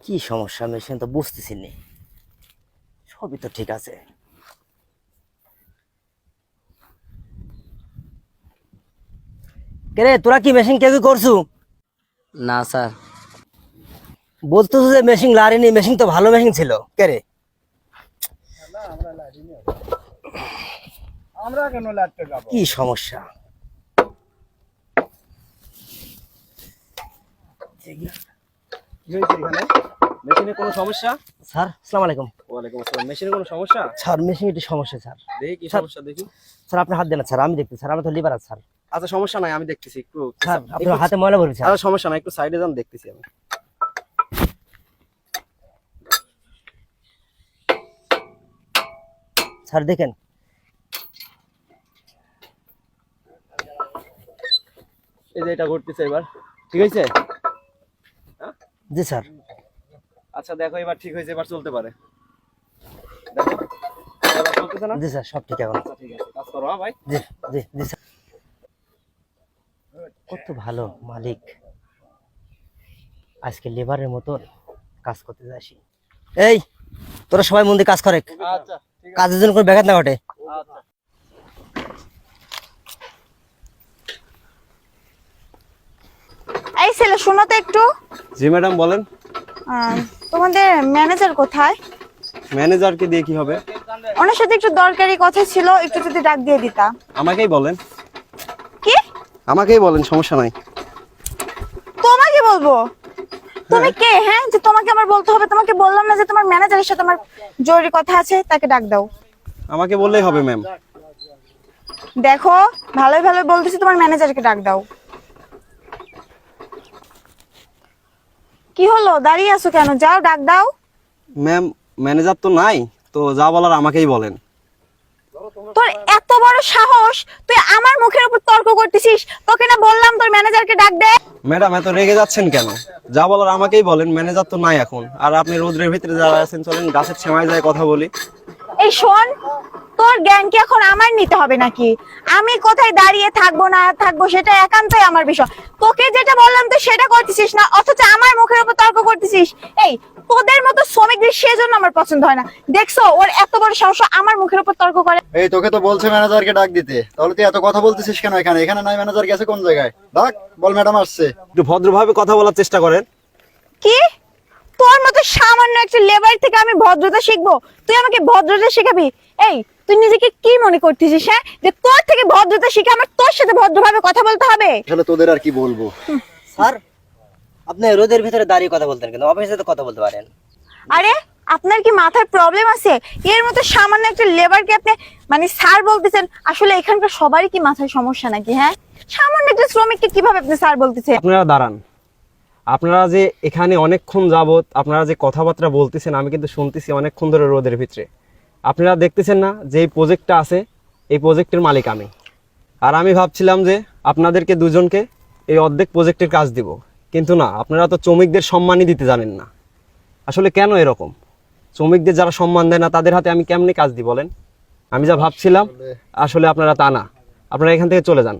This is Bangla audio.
কি সমস্যা মেশিন তো বুঝতেছি নি, সবই তো ঠিক আছে। কে রে, তোরা কি মেশিন কেউ করছু? না স্যার। বলতেছো যে মেশিন লারিনি, মেশিন তো ভালো মেশিন ছিল। কে রে? আমরা কেন লাগতে যাব? কি সমস্যা? কি হয়েছে এখানে? মেশিনে কোনো সমস্যা? স্যার আসসালামু আলাইকুম। ওয়ালাইকুম আসসালাম। মেশিনে কোনো সমস্যা? স্যার মেশিন একটু সমস্যা স্যার। দেখি কি স্যার। সমস্যা দেখি। স্যার আপনি হাত দেন না স্যার, আমি দেখতে স্যার, আমি তো লিভার আছে স্যার। আচ্ছা সমস্যা নাই, আমি দেখতেছি একটু। স্যার আপনার হাতে ময়লা ভরেছে স্যার। আচ্ছা সমস্যা নাই, একটু সাইডে যান, দেখতেছি আমি। স্যার দেখেন। এই যে এটা ঘটতেছে এবার ঠিক হয়েছে? জি স্যার। আচ্ছা দেখো এবার ঠিক হয়েছে, এবার চলতে পারে। দেখো এবার চলতেছে না? জি স্যার সব ঠিক এখন। আচ্ছা ঠিক আছে, কাজ করো হ্যাঁ ভাই। জি জি জি স্যার। কত ভালো মালিক, আজকে লেবারের মতন কাজ করতে যাসি। এই তোরা সবাই মন দিয়ে কাজ করে, আচ্ছা ঠিক আছে। কাজের জন্য কোনো ব্যাঘাত না ঘটে। আচ্ছা এই ছেলে শোনো তো একটু। জি ম্যাডাম বলেন। তোমাদের ম্যানেজার কোথায়? ম্যানেজারকে দিয়ে কি হবে? ওনার সাথে একটু দরকারি কথা ছিল, একটু যদি ডাক দিয়ে দিতা। আমাকেই বলেন। কি? আমাকেই বলেন, সমস্যা নাই। তোমাকে বলবো? তুমি কে হ্যাঁ যে তোমাকে আমার বলতে হবে? তোমাকে বললাম না যে তোমার ম্যানেজারের সাথে আমার জরুরি কথা আছে, তাকে ডাক দাও। আমাকে বললেই হবে ম্যাম। দেখো ভালোই ভালোই বলতেছি, তোমার ম্যানেজারকে ডাক দাও। কি হলো, দাঁড়িয়ে আছো কেন? যাও ডাক দাও। ম্যাম ম্যানেজার তো নাই, তো যা বলার আমাকেই বলেন। তোর এত বড় সাহস, তুই আমার মুখের উপর তর্ক করতেছিস? তোকে না বললাম তোর ম্যানেজারকে ডাক দে। ম্যাডাম এত রেগে যাচ্ছেন কেন? যা বলার আমাকেই বলেন, ম্যানেজার তো নাই এখন। আর আপনি রোদ্রের ভিতরে যারা আছেন, চলেন গাছের সেমায় যায় কথা বলি। এই শোন, তোর জ্ঞান কি এখন আমার নিতে হবে নাকি? আমি কোথায় দাঁড়িয়ে থাকবো না থাকবো সেটা একান্তই আমার বিষয়। তোকে যেটা বললাম তুই সেটা করতেছিস না, অথচ আমার মুখের উপর তর্ক করতেছিস। এই তোদের মতো শ্রমিকদের সেজন্য আমার পছন্দ হয় না। দেখছো ওর এত বড় সাহস, আমার মুখের উপর তর্ক করে। এই তোকে তো বলছে ম্যানেজারকে ডাক দিতে, তাহলে তুই এত কথা বলতেছিস কেন? এখানে এখানে নাই, ম্যানেজার গেছে কোন জায়গায়? ডাক, বল ম্যাডাম আসছে। একটু ভদ্রভাবে কথা বলার চেষ্টা করেন। কি? তোর মতো সামান্য একটা লেবার থেকে আমি ভদ্রতা শিখবো? তুই আমাকে ভদ্রতা শেখাবি? এই তুই নিজেকে কি মনে করতেছিস হ্যাঁ, যে তোর থেকে ভদ্রতা শিখে আমার তোর সাথে ভদ্রভাবে কথা বলতে হবে? আসলে তোদের আর কি বলবো। স্যার আপনি রোদের ভিতরে দাঁড়িয়ে কথা বলতেন কেন? অফিসে তো কথা বলতে পারেন। আরে আপনার কি মাথার প্রবলেম আছে? এর মতো সামান্য একটা লেবারকে আপনি মানে স্যার বলতেছেন? আসলে এখানকার সবারই কি মাথায় সমস্যা নাকি? হ্যাঁ, সামান্য একটা শ্রমিককে কিভাবে আপনি স্যার বলতেছেন? আপনারা দাঁড়ান। আপনারা যে এখানে অনেকক্ষণ যাবত আপনারা যে কথাবার্তা বলতেছেন, আমি কিন্তু শুনতেছি অনেকক্ষণ ধরে রোদের ভিতরে। আপনারা দেখতেছেন না যে এই প্রজেক্টটা আছে, এই প্রজেক্টের মালিক আমি। আর আমি ভাবছিলাম যে আপনাদেরকে দুজনকে এই অর্ধেক প্রজেক্টের কাজ দিব, কিন্তু না, আপনারা তো শ্রমিকদের সম্মানই দিতে জানেন না। আসলে কেন এরকম? শ্রমিকদের যারা সম্মান দেয় না তাদের হাতে আমি কেমনে কাজ দিই বলেন? আমি যা ভাবছিলাম আসলে আপনারা তা না। আপনারা এখান থেকে চলে যান।